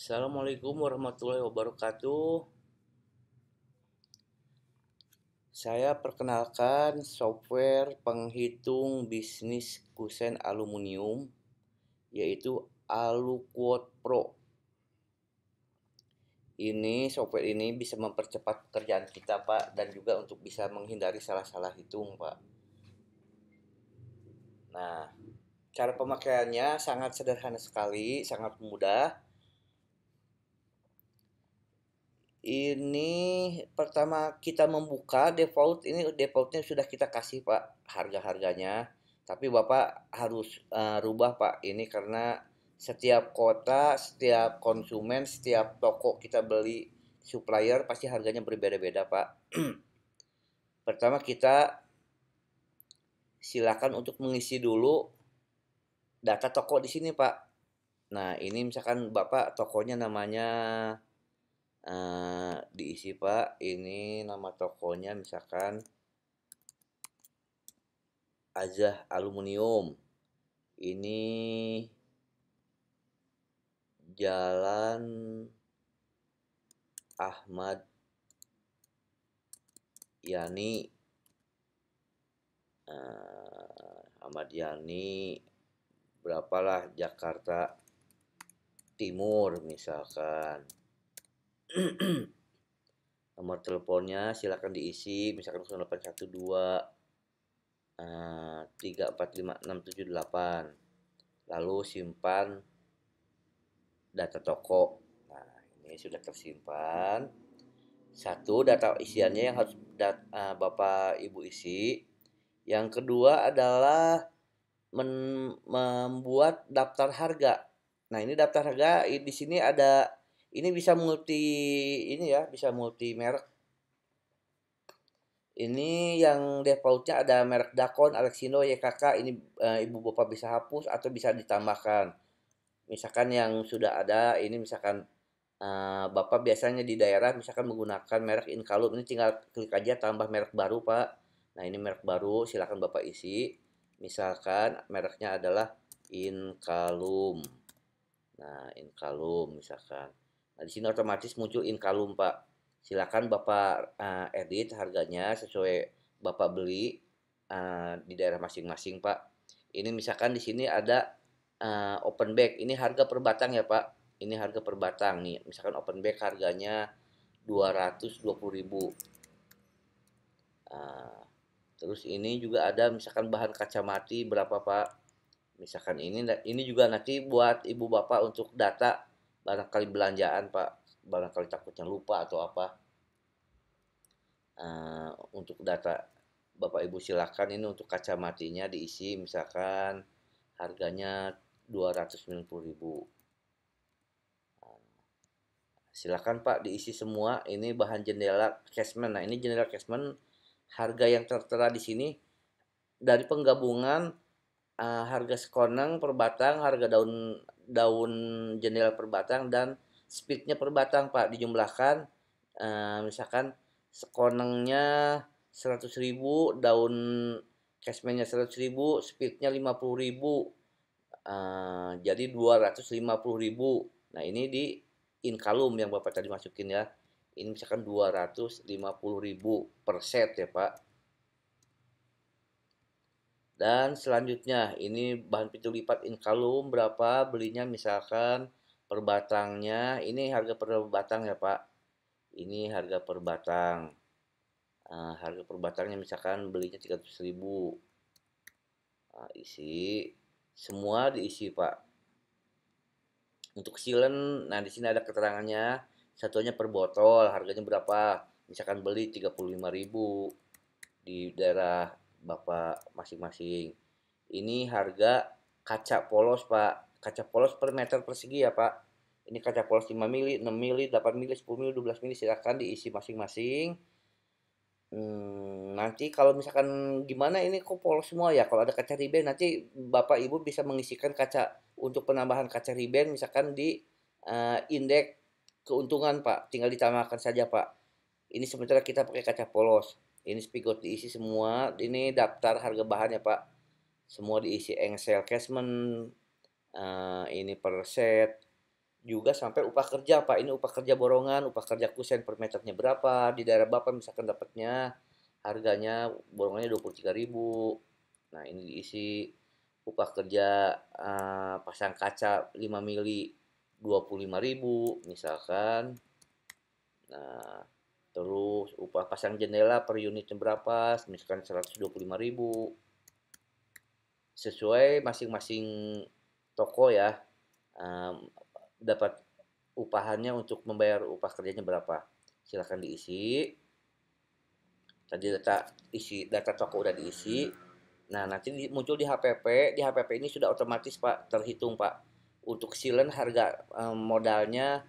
Assalamualaikum warahmatullahi wabarakatuh. Saya perkenalkan software penghitung bisnis kusen aluminium yaitu AluQuote Pro. Ini software ini bisa mempercepat pekerjaan kita, Pak, dan juga untuk bisa menghindari salah-salah hitung, Pak. Nah, cara pemakaiannya sangat sederhana sekali, sangat mudah. Ini pertama kita membuka defaultnya sudah kita kasih, Pak, harga-harganya. Tapi Bapak harus rubah, Pak, ini karena setiap kota, setiap konsumen, setiap toko kita beli supplier pasti harganya berbeda-beda, Pak. Pertama kita silakan untuk mengisi dulu data toko di sini, Pak. Nah, ini misalkan Bapak tokonya namanya diisi, Pak. Ini nama tokonya misalkan Azah Aluminium. Ini Jalan Ahmad Yani. Ahmad Yani berapalah Jakarta Timur misalkan. Nomor teleponnya silakan diisi misalkan 0812 345 678. Lalu simpan data toko. Nah, ini sudah tersimpan. Satu, data isiannya yang harus Bapak Ibu isi. Yang kedua adalah membuat daftar harga. Nah, ini daftar harga di sini ada, ini bisa multi, ini ya, bisa multi merek. Ini yang defaultnya ada merek Dakon, Alexindo, YKK. Ini Ibu Bapak bisa hapus atau bisa ditambahkan. Misalkan yang sudah ada, ini misalkan Bapak biasanya di daerah misalkan menggunakan merek Inkalum, ini tinggal klik aja tambah merek baru, Pak. Nah, ini merek baru, silakan Bapak isi. Misalkan mereknya adalah Inkalum. Nah, Inkalum misalkan. Nah, di sini otomatis muncul Inkalum, Pak. Silakan Bapak edit harganya sesuai Bapak beli di daerah masing-masing, Pak. Ini misalkan di sini ada open bag. Ini harga per batang ya, Pak. Ini harga per batang nih. Misalkan open bag harganya 220.000. Uh, Terus ini juga ada misalkan bahan kaca mati berapa, Pak? Misalkan ini juga nanti buat ibu bapak untuk data barangkali belanjaan, Pak, barangkali takutnya lupa atau apa. Untuk data bapak ibu silakan ini untuk kaca matinya diisi misalkan harganya 290.000. Silakan, Pak, diisi semua. Ini bahan jendela casement. Nah, ini jendela casement harga yang tertera di sini dari penggabungan harga sekoneng per batang, harga daun daun jendela per batang, dan speednya per batang, Pak, dijumlahkan. Misalkan sekonengnya 100.000, daun cashmere-nya 100.000, speednya 50.000, jadi 250.000. Nah, ini di inkalum yang Bapak tadi masukin ya. Ini misalkan 250.000 per set ya, Pak. Dan selanjutnya ini bahan pintu lipat inkalum berapa belinya misalkan per batangnya. Ini harga per batang ya, Pak. Ini harga per batang. Harga per batangnya misalkan belinya 300.000. Isi semua diisi, Pak. Untuk silen, nah di sini ada keterangannya. Satunya per botol, harganya berapa? Misalkan beli 35.000 di daerah Bapak masing-masing. Ini harga kaca polos, Pak. Kaca polos per meter persegi ya, Pak. Ini kaca polos 5 mili, 6 mili, 8 mili, 10 mili, 12 mili, silakan diisi masing-masing. Nanti kalau misalkan gimana ini kok polos semua ya, kalau ada kaca riben nanti Bapak Ibu bisa mengisikan kaca untuk penambahan kaca riben misalkan di indeks keuntungan, Pak, tinggal ditambahkan saja, Pak. Ini sementara kita pakai kaca polos. Ini spigot diisi semua, ini daftar harga bahan ya, Pak. Semua diisi engsel casement, ini per set. juga sampai upah kerja Pak. Ini upah kerja borongan, upah kerja kusen per meternya berapa, di daerah Bapak misalkan dapatnya harganya borongannya 23.000. Nah, ini diisi upah kerja pasang kaca 5 mili 25.000 misalkan. Nah, terus upah pasang jendela per unitnya berapa, misalkan 125.000. Sesuai masing-masing toko ya, dapat upahannya untuk membayar upah kerjanya berapa. Silahkan diisi. Tadi data toko udah diisi. Nah, nanti muncul di HPP. Di HPP ini sudah otomatis Pak terhitung Pak. Untuk silen harga modalnya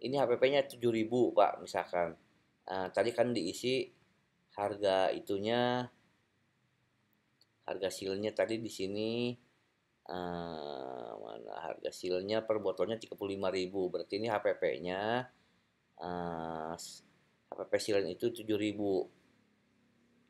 ini HPP-nya 7.000 Pak misalkan. Tadi kan diisi harga itunya, harga silnya tadi di sini mana harga silnya per botolnya 35.000. Berarti ini HPP-nya HPP silen itu 7.000.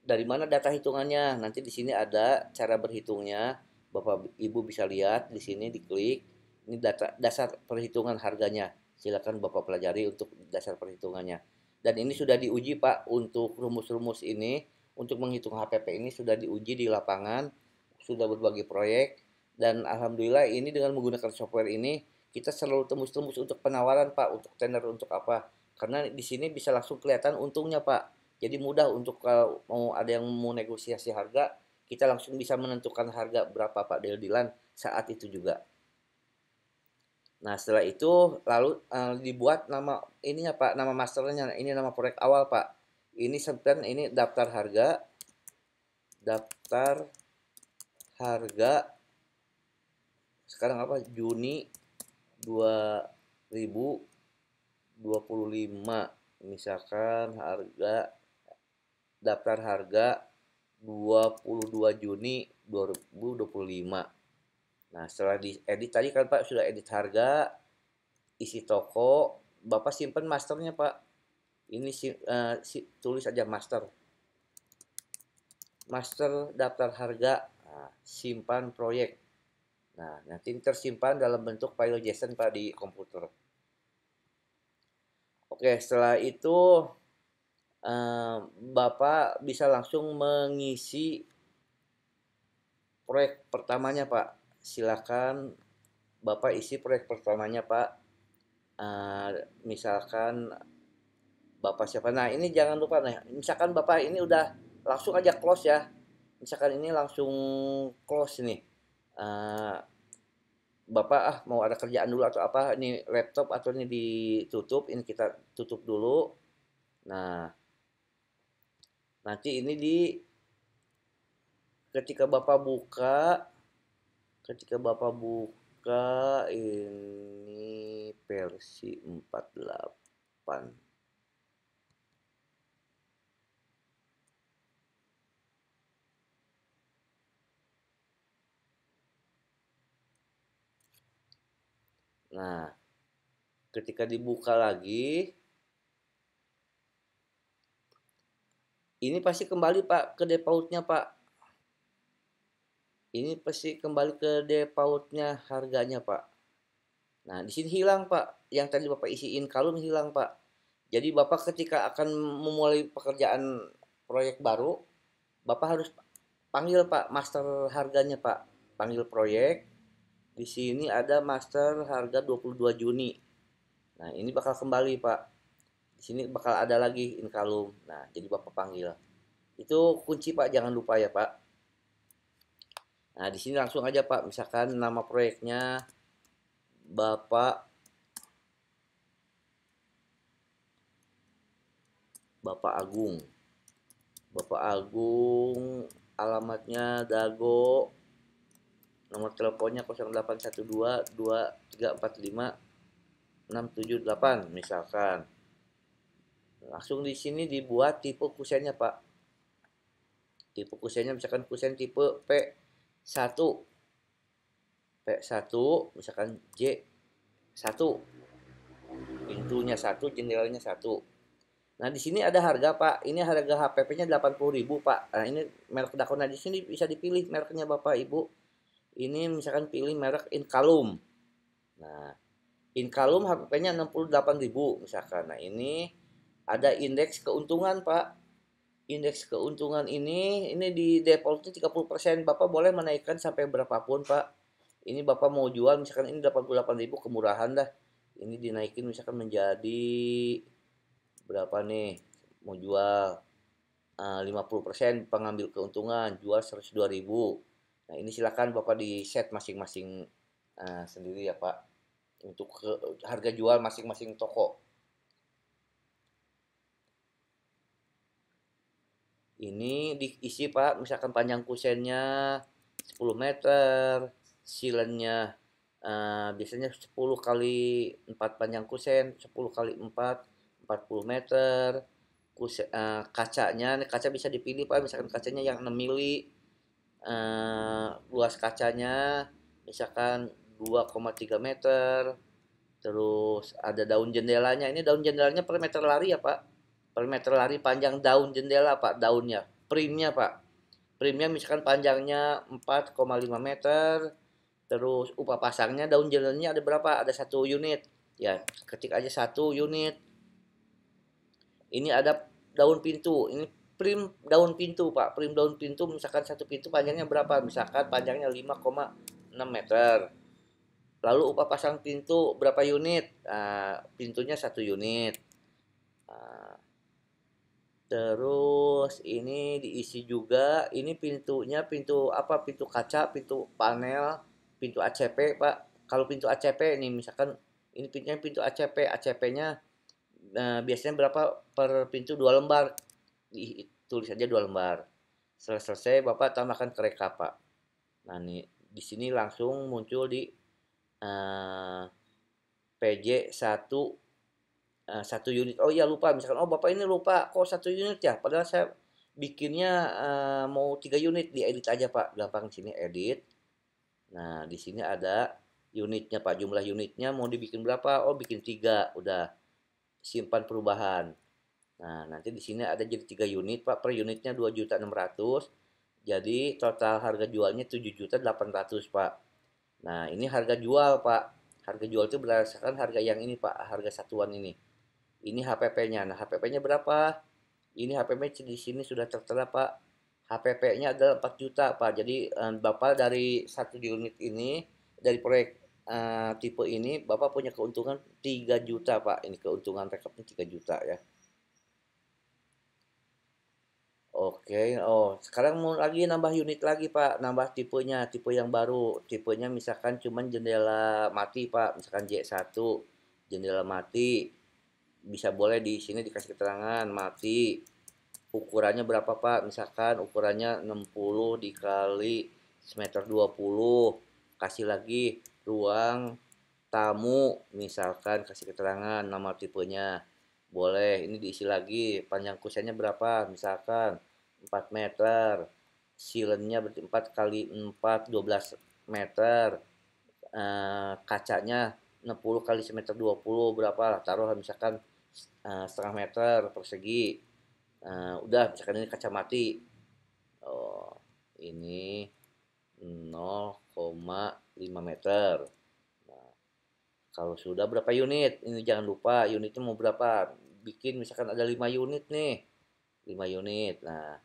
Dari mana data hitungannya? Nanti di sini ada cara berhitungnya. Bapak Ibu bisa lihat di sini diklik. Ini data dasar perhitungan harganya. Silakan Bapak pelajari untuk dasar perhitungannya. Dan ini sudah diuji Pak untuk rumus-rumus ini untuk menghitung HPP ini sudah diuji di lapangan, sudah berbagai proyek dan alhamdulillah ini dengan menggunakan software ini kita selalu tembus-tembus untuk penawaran Pak, untuk tender untuk apa? Karena di sini bisa langsung kelihatan untungnya Pak. Jadi mudah untuk kalau mau ada yang mau negosiasi harga, kita langsung bisa menentukan harga berapa Pak deal-dealan saat itu juga. Nah, setelah itu lalu dibuat nama ininya Pak, nama masternya. Ini nama proyek awal Pak. Ini sebenarnya ini daftar harga sekarang apa? Juni 2025. Misalkan daftar harga 22 Juni 2025. Nah, setelah diedit tadi kan Pak sudah edit harga, isi toko, Bapak simpan masternya Pak. Ini tulis aja master. Master daftar harga, nah, simpan proyek. Nah, nanti tersimpan dalam bentuk file JSON Pak di komputer. Oke, setelah itu Bapak bisa langsung mengisi proyek pertamanya Pak. Silakan Bapak isi proyek pertamanya Pak. Misalkan Bapak siapa? Nah, ini jangan lupa nih. Misalkan Bapak ini udah langsung aja close ya. Misalkan ini langsung close nih. Uh, Bapak mau ada kerjaan dulu atau apa? Ini laptop atau ini ditutup? Ini kita tutup dulu. Nah, nanti ini ketika Bapak buka, ini versi 48. Nah, ketika dibuka lagi, ini pasti kembali Pak ke defaultnya Pak. Ini pasti kembali ke defaultnya harganya Pak. Nah, di sini hilang Pak. Yang tadi Bapak isiin kalun hilang Pak. Jadi Bapak ketika akan memulai pekerjaan proyek baru, Bapak harus panggil Pak master harganya Pak. Panggil proyek. Di sini ada master harga 22 Juni. Nah, ini bakal kembali Pak. Di sini bakal ada lagi inkalum. Nah, jadi Bapak panggil. Itu kunci Pak, jangan lupa ya Pak. Nah, di sini langsung aja Pak, misalkan nama proyeknya Bapak Agung. Bapak Agung, alamatnya Dago, nomor teleponnya 0812 2345 678 misalkan. Langsung di sini dibuat tipe kusennya Pak. Tipe kusennya misalkan kusen tipe P1. P1 misalkan J1. Pintunya 1, jendelanya 1. Nah, di sini ada harga, Pak. Ini harga HPP-nya 80.000, Pak. Nah, ini merek Dakona di sini bisa dipilih mereknya Bapak Ibu. Ini misalkan pilih merek Inkalum. Nah, Inkalum HPP-nya 68.000 misalkan. Nah, ini ada indeks keuntungan, Pak. Indeks keuntungan ini di defaultnya 30%. Bapak boleh menaikkan sampai berapapun, Pak. Ini Bapak mau jual misalkan ini 88.000 kemurahan dah. Ini dinaikin misalkan menjadi berapa nih? Mau jual 50% pengambil keuntungan, jual 102.000. Nah, ini silakan Bapak di set masing-masing sendiri ya, Pak. Untuk harga jual masing-masing toko. Ini diisi Pak, misalkan panjang kusennya 10 meter, silennya biasanya 10 kali 4 panjang kusen, 10 kali 4, 40 meter. Kacanya, kaca bisa dipilih Pak, misalkan kacanya yang 6 mili, luas kacanya misalkan 2,3 meter. Terus ada daun jendelanya, ini daun jendelanya per meter lari ya Pak, per meter lari panjang daun jendela Pak, daunnya, primnya Pak. Primnya misalkan panjangnya 4,5 meter, terus upah pasangnya daun jendelanya ada berapa? Ada 1 unit. Ya, ketik aja 1 unit. Ini ada daun pintu, ini prim daun pintu Pak, prim daun pintu misalkan 1 pintu panjangnya berapa? Misalkan panjangnya 5,6 meter. Lalu upah pasang pintu berapa unit? Pintunya 1 unit. Nah, terus ini diisi juga, ini pintunya pintu apa? Pintu kaca, pintu panel, pintu ACP, Pak. Kalau pintu ACP ini misalkan ini pintunya pintu ACP, ACP-nya biasanya berapa per pintu 2 lembar. Tulis aja 2 lembar. Setelah selesai Bapak tambahkan ke rekap, Pak. Nah, nih di sini langsung muncul di eh, PJ 1 unit. Oh iya lupa, misalkan oh Bapak ini lupa kok 1 unit ya, padahal saya bikinnya mau 3 unit, diedit aja Pak, gampang sini edit. Nah di sini ada unitnya Pak, jumlah unitnya mau dibikin berapa? Oh bikin 3, udah simpan perubahan. Nah nanti di sini ada jadi 3 unit Pak, per unitnya 2.600.000, jadi total harga jualnya 7.800.000 Pak. Nah ini harga jual Pak, harga jual itu berdasarkan harga yang ini Pak, harga satuan ini. Ini HPP-nya. Nah, HPP-nya berapa? Ini HPP di sini sudah tertera, Pak. HPP-nya adalah 4 juta, Pak. Jadi, Bapak dari 1 unit ini, dari proyek tipe ini, Bapak punya keuntungan 3 juta, Pak. Ini keuntungan rekapnya 3 juta ya. Oke, oh sekarang mau lagi nambah unit lagi Pak, nambah tipenya, tipe yang baru. Tipenya misalkan cuman jendela mati Pak, misalkan J1, jendela mati. Bisa boleh di sini dikasih keterangan mati. Ukurannya berapa Pak? Misalkan ukurannya 60 dikali semeter 20. Kasih lagi ruang tamu, misalkan kasih keterangan nama tipenya. Boleh, ini diisi lagi. Panjang kusennya berapa? Misalkan 4 meter. Silennya berarti 4 kali 4, 12 meter. Kacanya 60 kali semeter 20 berapa lah, taruh misalkan setengah meter persegi. Udah misalkan ini kaca mati, oh ini 0,5 meter. Nah, kalau sudah berapa unit, ini jangan lupa unitnya mau berapa, bikin misalkan ada 5 unit nih, 5 unit. Nah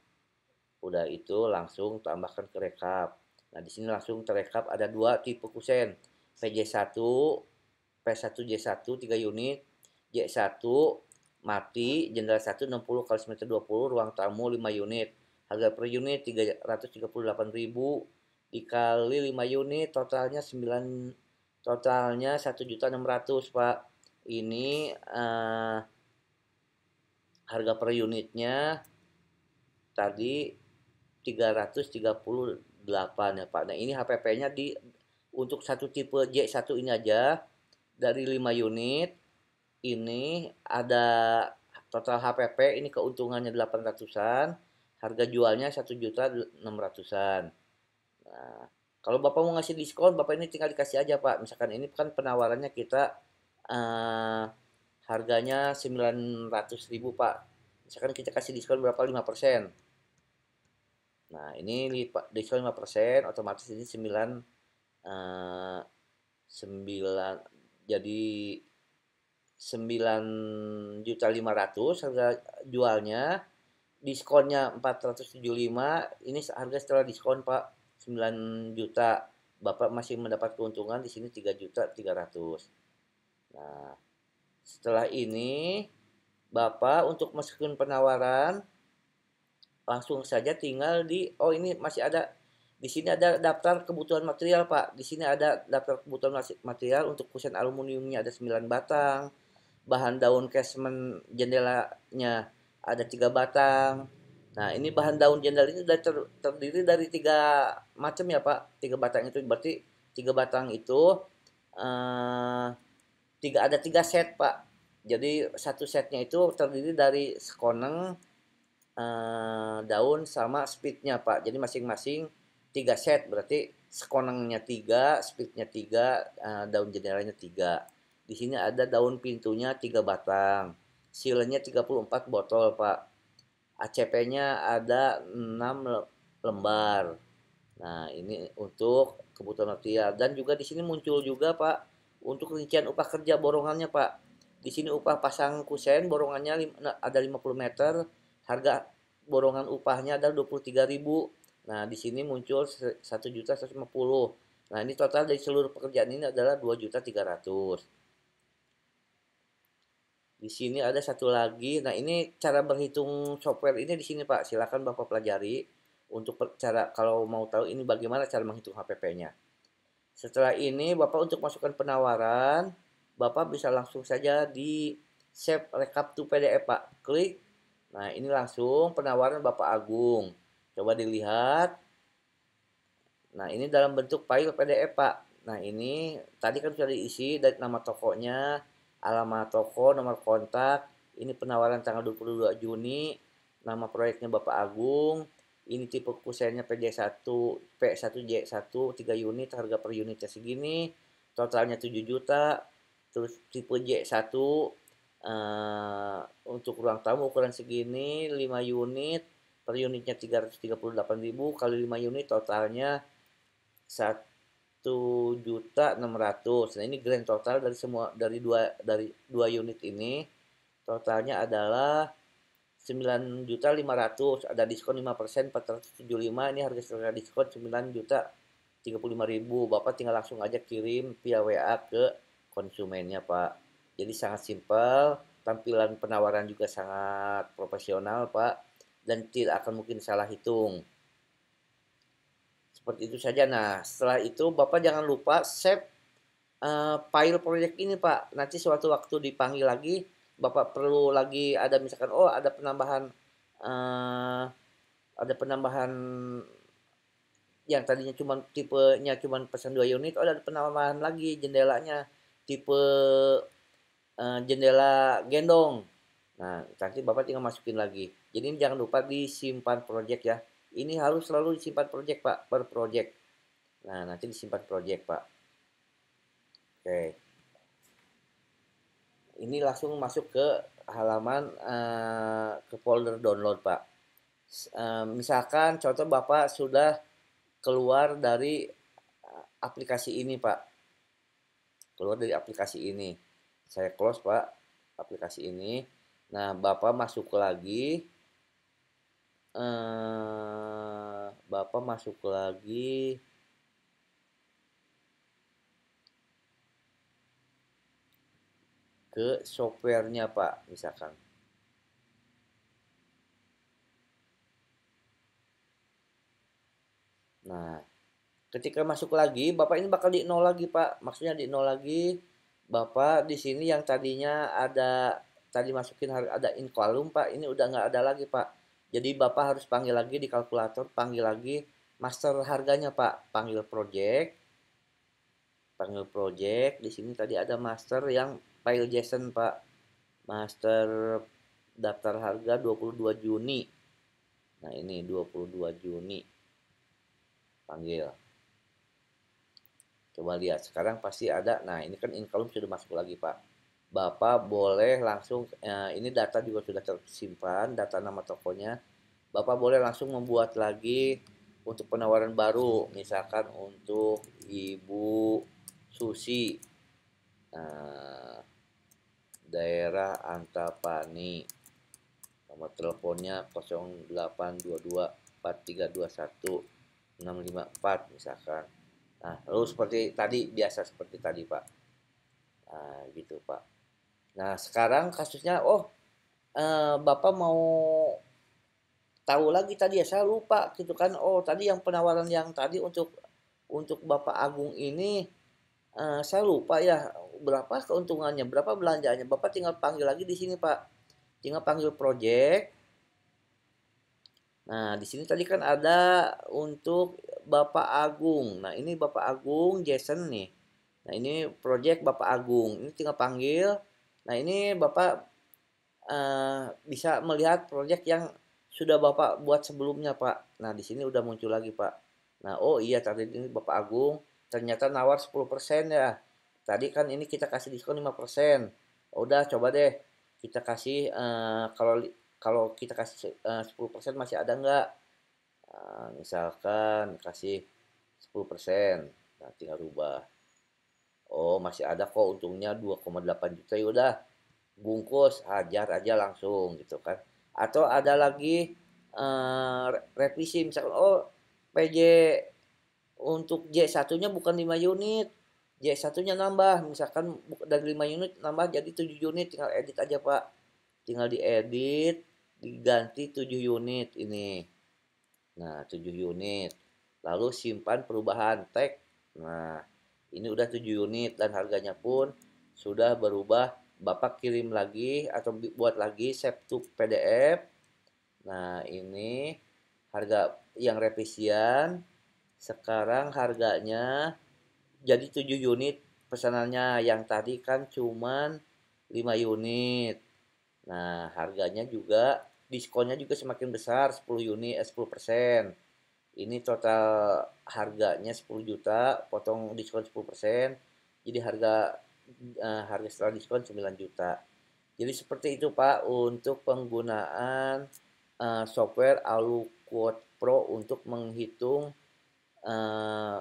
udah itu langsung tambahkan ke rekap. Nah di sini langsung terekap ada 2 tipe kusen, PJ1, P1J1 3 unit, J1 mati, jendela 1 60 kali meter 20, ruang tamu 5 unit. Harga per unit 338.000 dikali 5 unit totalnya 1.600.000 Pak. Ini harga per unitnya tadi 338 ya Pak. Nah ini HPP-nya untuk satu tipe J1 ini aja dari 5 unit ini ada total HPP ini keuntungannya 800-an, harga jualnya 1.600.000-an. Nah, kalau Bapak mau ngasih diskon, Bapak ini tinggal dikasih aja Pak. Misalkan ini kan penawarannya kita eh, harganya 900.000 Pak. Misalkan kita kasih diskon berapa? 5%. Nah, ini diskon 5%, otomatis ini 9 9 jadi 9.500.000 harga jualnya, diskonnya 475, ini harga setelah diskon Pak 9 juta. Bapak masih mendapat keuntungan di sini 3.300.000. Nah, setelah ini Bapak untuk masukin penawaran langsung saja tinggal di, oh ini masih ada di sini ada daftar kebutuhan material Pak. Di sini ada daftar kebutuhan material untuk kusen aluminiumnya ada 9 batang, bahan daun casement jendelanya ada 3 batang. Nah ini bahan daun jendela ini sudah terdiri dari 3 macam ya Pak. 3 batang itu berarti 3 batang itu eh, ada 3 set Pak. Jadi satu setnya itu terdiri dari sekoneng, daun sama speednya Pak. Jadi masing-masing 3 set berarti sekonengnya 3, speednya 3, daun jendelanya 3. Di sini ada daun pintunya 3 batang. Sealnya 34 botol Pak. ACP-nya ada 6 lembar. Nah, ini untuk kebutuhan material dan juga di sini muncul juga Pak untuk rincian upah kerja borongannya Pak. Di sini upah pasang kusen borongannya ada 50 meter, harga borongan upahnya ada 23.000. Nah, di sini muncul 1.150. Nah, ini total dari seluruh pekerjaan ini adalah 2.300.000. Di sini ada satu lagi. Nah, ini cara berhitung software ini di sini Pak. Silakan Bapak pelajari untuk cara kalau mau tahu ini bagaimana cara menghitung HPP-nya. Setelah ini Bapak untuk masukkan penawaran, Bapak bisa langsung saja di save recap to PDF Pak. Klik. Nah, ini langsung penawaran Bapak Agung. Coba dilihat. Nah, ini dalam bentuk file PDF, Pak. Nah, ini tadi kan sudah diisi dari nama tokonya, alamat toko, nomor kontak. Ini penawaran tanggal 22 Juni, nama proyeknya Bapak Agung. Ini tipe kusennya PJ1, P1J1, 3 unit, harga per unitnya segini. Totalnya 7 juta. Terus tipe J1 untuk ruang tamu ukuran segini, 5 unit. Per unitnya 338.000 kali 5 unit totalnya 1.600.000. Nah ini grand total dari semua dari dua unit ini totalnya adalah 9.500.000. Ada diskon 5%, 475. Ini harga setelah diskon 9.035.000. Bapak tinggal langsung aja kirim via WA ke konsumennya Pak. Jadi sangat simpel, tampilan penawaran juga sangat profesional Pak, dan tidak akan mungkin salah hitung. Seperti itu saja. Nah, setelah itu Bapak jangan lupa save file project ini Pak. Nanti suatu waktu dipanggil lagi, Bapak perlu lagi ada misalkan oh uh, ada penambahan yang tadinya cuma tipenya cuma pesan 2 unit, oh ada penambahan lagi jendelanya tipe jendela gendong. Nah, nanti Bapak tinggal masukin lagi. Jadi ini jangan lupa disimpan project ya. Ini harus selalu disimpan project Pak, per project. Nah, nanti disimpan project Pak. Oke. Ini langsung masuk ke halaman ke folder download Pak. Misalkan contoh Bapak sudah keluar dari aplikasi ini Pak. Keluar dari aplikasi ini. Saya close Pak aplikasi ini. Nah, Bapak masuk lagi. Bapak masuk lagi ke softwarenya Pak, misalkan. Nah, ketika masuk lagi, Bapak ini bakal di nol lagi Pak. Maksudnya di nol lagi. Bapak di sini yang tadinya ada tadi masukin ada in column Pak, ini udah nggak ada lagi Pak. Jadi Bapak harus panggil lagi di kalkulator, panggil lagi master harganya Pak, panggil project, di sini tadi ada master yang file JSON Pak, master daftar harga 22 Juni. Nah ini 22 Juni, panggil. Coba lihat sekarang pasti ada. Nah ini kan in column sudah masuk lagi Pak. Bapak boleh langsung ini data juga sudah tersimpan, data nama tokonya. Bapak boleh langsung membuat lagi untuk penawaran baru, misalkan untuk Ibu Susi. Nah, daerah Antapani. Nomor teleponnya 0822 4321 654 misalkan. Nah, lalu seperti tadi, biasa seperti tadi, Pak. Nah, gitu, Pak. Nah, sekarang kasusnya, Bapak mau tahu lagi tadi ya, saya lupa gitu kan. Oh, tadi yang penawaran yang tadi untuk Bapak Agung ini, saya lupa ya berapa keuntungannya, berapa belanjaannya. Bapak tinggal panggil lagi di sini, Pak. Tinggal panggil project. Nah, di sini tadi kan ada untuk Bapak Agung. Nah, ini Bapak Agung Jason nih. Nah, ini project Bapak Agung. Ini tinggal panggil. Nah, ini Bapak bisa melihat project yang sudah Bapak buat sebelumnya, Pak. Nah, di sini udah muncul lagi, Pak. Nah, oh iya tadi ini Bapak Agung ternyata nawar 10% ya. Tadi kan ini kita kasih diskon 5%. Udah coba deh kita kasih kalau kalau kita kasih 10% masih ada nggak? Misalkan kasih 10%. Nah, tinggal rubah. Oh, masih ada kok untungnya 2,8 juta. Ya udah, bungkus hajar aja langsung gitu kan. Atau ada lagi revisi misalkan, oh PJ untuk J1-nya bukan 5 unit, J1-nya nambah misalkan dari 5 unit nambah jadi 7 unit, tinggal edit aja, Pak. Tinggal diedit, diganti 7 unit ini. Nah, 7 unit. Lalu simpan perubahan tag. Nah, ini udah 7 unit dan harganya pun sudah berubah. Bapak kirim lagi atau buat lagi save to PDF. Nah, ini harga yang revisian. Sekarang harganya jadi 7 unit pesanannya. Yang tadi kan cuman 5 unit. Nah, harganya juga diskonnya juga semakin besar 10 unit 10%. Ini total harganya 10 juta, potong diskon 10%. Jadi harga setelah diskon 9 juta. Jadi seperti itu, Pak, untuk penggunaan software AluQuote Pro untuk menghitung eh,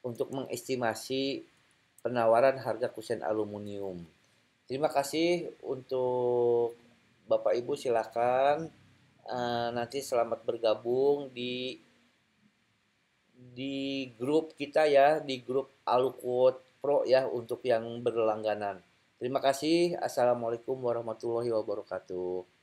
untuk mengestimasi penawaran harga kusen aluminium. Terima kasih untuk Bapak Ibu, silakan nanti selamat bergabung di grup kita ya, di grup AluQuote Pro ya untuk yang berlangganan. Terima kasih. Assalamualaikum warahmatullahi wabarakatuh.